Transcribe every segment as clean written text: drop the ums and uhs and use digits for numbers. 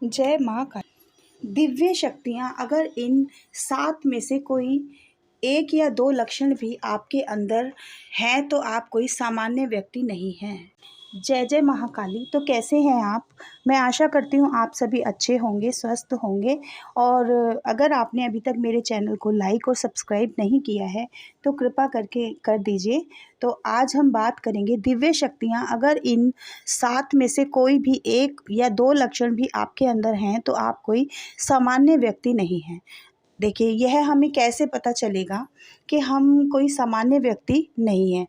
जय माँ का दिव्य शक्तियाँ अगर इन 7 में से कोई 1 या 2 लक्षण भी आपके अंदर हैं तो आप कोई सामान्य व्यक्ति नहीं हैं। जय जय महाकाली। तो कैसे हैं आप? मैं आशा करती हूँ आप सभी अच्छे होंगे, स्वस्थ होंगे। और अगर आपने अभी तक मेरे चैनल को लाइक और सब्सक्राइब नहीं किया है तो कृपा करके कर दीजिए। तो आज हम बात करेंगे दिव्य शक्तियाँ अगर इन 7 में से कोई भी 1 या 2 लक्षण भी आपके अंदर हैं तो आप कोई सामान्य व्यक्ति नहीं हैं। देखिए, यह हमें कैसे पता चलेगा कि हम कोई सामान्य व्यक्ति नहीं हैं?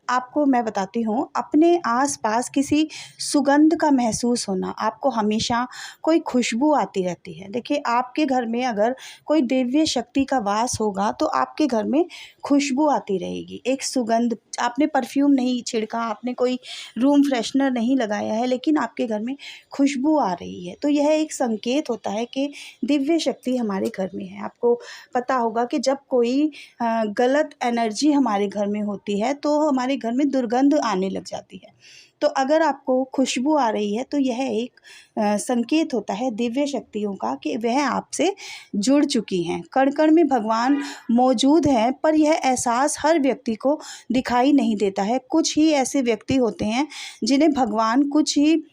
आपको मैं बताती हूँ, अपने आस-पास किसी सुगंध का महसूस होना, आपको हमेशा कोई खुशबू आती रहती है। देखिए, आपके घर में अगर कोई दिव्य शक्ति का वास होगा तो आपके घर में खुशबू आती रहेगी, एक सुगंध। आपने परफ्यूम नहीं छिड़का, आपने कोई रूम फ्रेशनर नहीं लगाया है, लेकिन आपके घर में खुशबू आ रही है। तो यह एक संकेत होता है कि दिव्य शक्ति हमारे घर में है। आपको पता होगा कि जब कोई गलत एनर्जी हमारे घर में होती है तो हमारे घर में दुर्गंध आने लग जाती है। तो अगर आपको खुशबू आ रही है तो यह एक संकेत होता है दिव्य शक्तियों का कि वह आपसे जुड़ चुकी हैं। कण-कण में भगवान मौजूद हैं, पर यह एहसास हर व्यक्ति को दिखाई नहीं देता है। कुछ ही ऐसे व्यक्ति होते हैं जिन्हें भगवान कुछ ही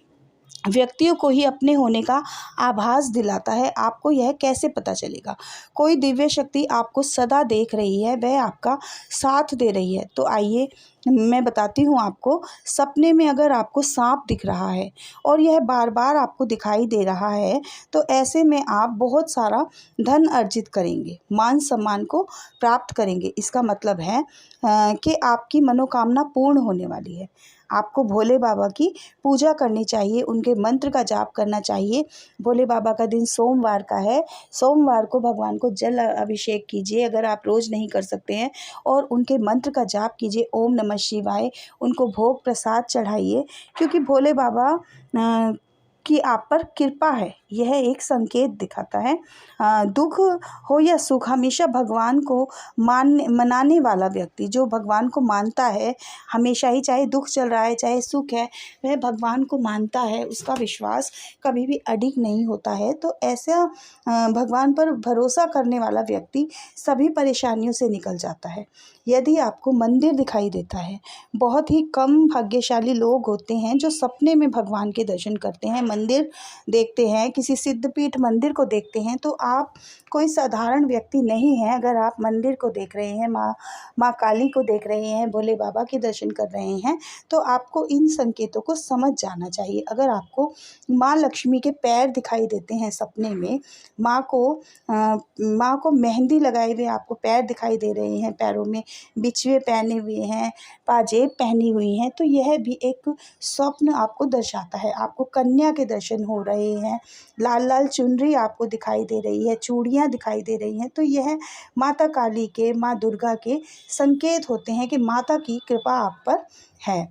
व्यक्तियों को ही अपने होने का आभास दिलाता है। आपको यह कैसे पता चलेगा? कोई दिव्य शक्ति आपको सदा देख रही है, वह आपका साथ दे रही है। तो आइए मैं बताती हूँ आपको। सपने में अगर आपको सांप दिख रहा है और यह बार-बार आपको दिखाई दे रहा है, तो ऐसे में आप बहुत सारा धन अर्जित करेंगे, मान-सम्मान को प्राप्त करेंगे। इसका मतलब है कि आपकी मनोकामना पूर्ण होने वाली है। आपको भोले बाबा की पूजा करनी चाहिए, उनके मंत्र का जाप करना चाहिए। भोले बाबा का दिन सोमवार का है। सोमवार को भगवान को जल अभिषेक कीजिए अगर आप रोज़ नहीं कर सकते हैं, और उनके मंत्र का जाप कीजिए, ओम नमः शिवाय। उनको भोग प्रसाद चढ़ाइए, क्योंकि भोले बाबा की आप पर कृपा है, यह एक संकेत दिखाता है। दुख हो या सुख, हमेशा भगवान को मनाने वाला व्यक्ति, जो भगवान को मानता है हमेशा ही, चाहे दुख चल रहा है चाहे सुख है, वह भगवान को मानता है, उसका विश्वास कभी भी अडिग नहीं होता है। तो ऐसा भगवान पर भरोसा करने वाला व्यक्ति सभी परेशानियों से निकल जाता है। यदि आपको मंदिर दिखाई देता है, बहुत ही कम भाग्यशाली लोग होते हैं जो सपने में भगवान के दर्शन करते हैं, मंदिर देखते हैं, किसी सिद्धपीठ मंदिर को देखते हैं। तो आप कोई साधारण व्यक्ति नहीं हैं। अगर आप मंदिर को देख रहे हैं, माँ काली को देख रहे हैं, भोले बाबा के दर्शन कर रहे हैं, तो आपको इन संकेतों को समझ जाना चाहिए। अगर आपको माँ लक्ष्मी के पैर दिखाई देते हैं सपने में, माँ को मेहंदी लगाए हुए आपको पैर दिखाई दे रहे हैं, पैरों में बिछुए पहने हुए हैं, पाजेब पहनी हुई हैं, तो यह भी एक स्वप्न आपको दर्शाता है। आपको कन्या के दर्शन हो रहे हैं, लाल लाल चुनरी आपको दिखाई दे रही है, चूड़ियाँ दिखाई दे रही हैं, तो यह माता काली के, माँ दुर्गा के संकेत होते हैं कि माता की कृपा आप पर है।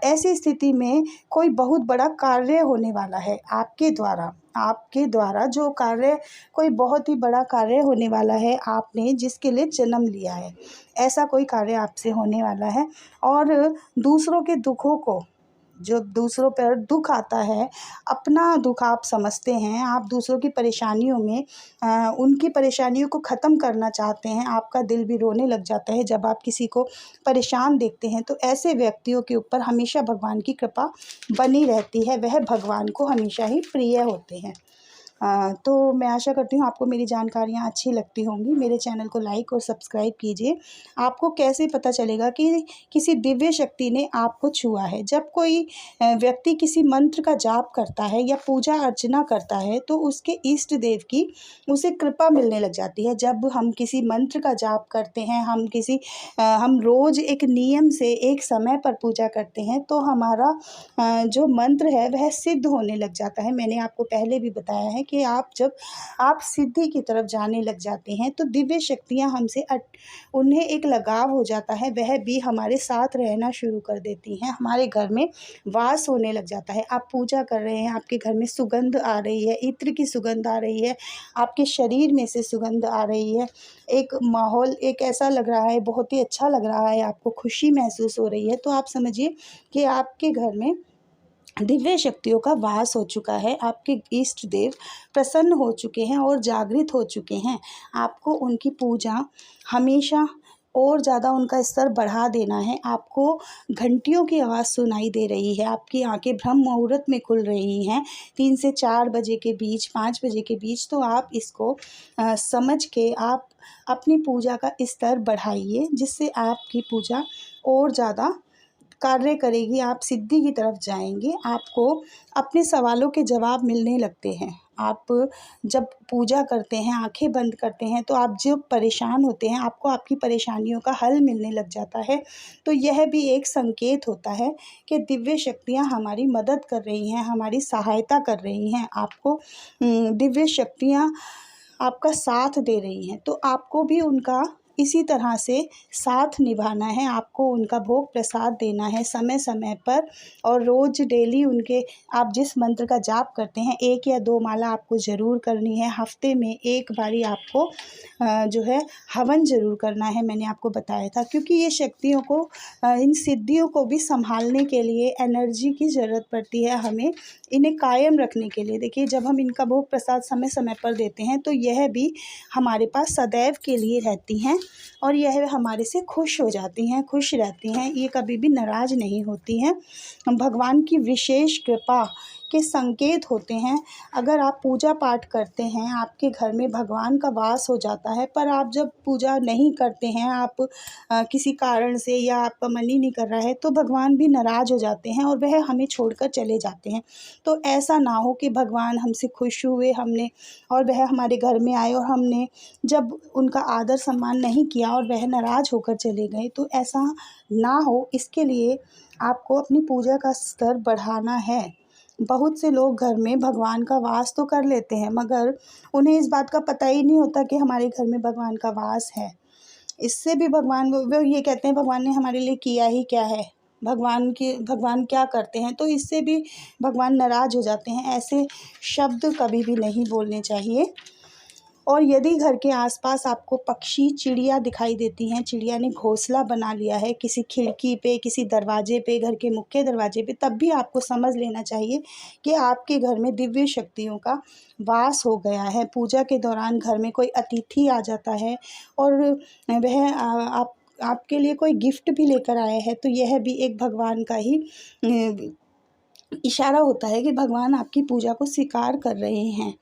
ऐसी स्थिति में कोई बहुत बड़ा कार्य होने वाला है आपके द्वारा जो कार्य, कोई बहुत ही बड़ा कार्य होने वाला है, आपने जिसके लिए जन्म लिया है, ऐसा कोई कार्य आपसे होने वाला है। और दूसरों के दुखों को, जो दूसरों पर दुख आता है, अपना दुख आप समझते हैं, आप दूसरों की परेशानियों में उनकी परेशानियों को ख़त्म करना चाहते हैं। आपका दिल भी रोने लग जाता है जब आप किसी को परेशान देखते हैं। तो ऐसे व्यक्तियों के ऊपर हमेशा भगवान की कृपा बनी रहती है, वह भगवान को हमेशा ही प्रिय होते हैं। तो मैं आशा करती हूँ आपको मेरी जानकारियाँ अच्छी लगती होंगी। मेरे चैनल को लाइक और सब्सक्राइब कीजिए। आपको कैसे पता चलेगा कि किसी दिव्य शक्ति ने आपको छुआ है? जब कोई व्यक्ति किसी मंत्र का जाप करता है या पूजा अर्चना करता है तो उसके इष्ट देव की उसे कृपा मिलने लग जाती है। जब हम किसी मंत्र का जाप करते हैं, हम रोज़ एक नियम से एक समय पर पूजा करते हैं, तो हमारा जो मंत्र है वह सिद्ध होने लग जाता है। मैंने आपको पहले भी बताया है कि जब आप सिद्धि की तरफ जाने लग जाते हैं तो दिव्य शक्तियाँ हमसे उन्हें एक लगाव हो जाता है, वह भी हमारे साथ रहना शुरू कर देती हैं, हमारे घर में वास होने लग जाता है। आप पूजा कर रहे हैं, आपके घर में सुगंध आ रही है, इत्र की सुगंध आ रही है, आपके शरीर में से सुगंध आ रही है, एक माहौल एक ऐसा लग रहा है, बहुत ही अच्छा लग रहा है, आपको खुशी महसूस हो रही है, तो आप समझिए कि आपके घर में दिव्य शक्तियों का वास हो चुका है। आपके इष्ट देव प्रसन्न हो चुके हैं और जागृत हो चुके हैं। आपको उनकी पूजा हमेशा और ज़्यादा उनका स्तर बढ़ा देना है। आपको घंटियों की आवाज़ सुनाई दे रही है। आपकी आंखें ब्रह्म मुहूर्त में खुल रही हैं, 3 से 4 बजे के बीच, 5 बजे के बीच। तो आप इसको समझ के आप अपनी पूजा का स्तर बढ़ाइए, जिससे आपकी पूजा और ज़्यादा कार्य करेगी। आप सिद्धि की तरफ जाएंगे। आपको अपने सवालों के जवाब मिलने लगते हैं। आप जब पूजा करते हैं, आंखें बंद करते हैं, तो आप जो परेशान होते हैं, आपको आपकी परेशानियों का हल मिलने लग जाता है। तो यह भी एक संकेत होता है कि दिव्य शक्तियाँ हमारी मदद कर रही हैं, हमारी सहायता कर रही हैं। आपको दिव्य शक्तियाँ आपका साथ दे रही हैं। तो आपको भी उनका इसी तरह से साथ निभाना है। आपको उनका भोग प्रसाद देना है समय समय पर, और रोज़ डेली उनके आप जिस मंत्र का जाप करते हैं, 1 या 2 माला आपको ज़रूर करनी है। हफ्ते में 1 बारी आपको जो है हवन ज़रूर करना है, मैंने आपको बताया था। क्योंकि ये शक्तियों को इन सिद्धियों को भी संभालने के लिए एनर्जी की ज़रूरत पड़ती है हमें, इन्हें कायम रखने के लिए। देखिए, जब हम इनका भोग प्रसाद समय समय पर देते हैं, तो यह भी हमारे पास सदैव के लिए रहती हैं और यह हमारे से खुश हो जाती हैं, खुश रहती हैं। ये कभी भी नाराज़ नहीं होती हैं। भगवान की विशेष कृपा के संकेत होते हैं। अगर आप पूजा पाठ करते हैं, आपके घर में भगवान का वास हो जाता है, पर आप जब पूजा नहीं करते हैं, आप किसी कारण से, या आपका मन ही नहीं कर रहा है, तो भगवान भी नाराज़ हो जाते हैं और वह हमें छोड़कर चले जाते हैं। तो ऐसा ना हो कि भगवान हमसे खुश हुए, हमने और वह हमारे घर में आए और हमने जब उनका आदर सम्मान नहीं किया और वह नाराज़ होकर चले गए, तो ऐसा ना हो, इसके लिए आपको अपनी पूजा का स्तर बढ़ाना है। बहुत से लोग घर में भगवान का वास तो कर लेते हैं, मगर उन्हें इस बात का पता ही नहीं होता कि हमारे घर में भगवान का वास है। इससे भी भगवान वो ये कहते हैं, भगवान ने हमारे लिए किया ही क्या है, भगवान क्या करते हैं, तो इससे भी भगवान नाराज़ हो जाते हैं। ऐसे शब्द कभी भी नहीं बोलने चाहिए। और यदि घर के आसपास आपको पक्षी, चिड़िया दिखाई देती हैं, चिड़िया ने घोंसला बना लिया है किसी खिड़की पे, किसी दरवाजे पे, घर के मुख्य दरवाजे पे, तब भी आपको समझ लेना चाहिए कि आपके घर में दिव्य शक्तियों का वास हो गया है। पूजा के दौरान घर में कोई अतिथि आ जाता है और वह आपके लिए कोई गिफ्ट भी लेकर आया है, तो यह भी एक भगवान का ही इशारा होता है कि भगवान आपकी पूजा को स्वीकार कर रहे हैं।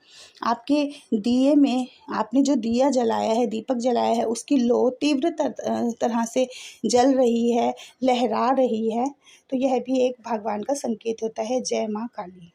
आपके दिए में आपने जो दिया जलाया है, दीपक जलाया है, उसकी लौ तीव्र तरह से जल रही है, लहरा रही है। तो यह भी एक भगवान का संकेत होता है। जय माँ काली।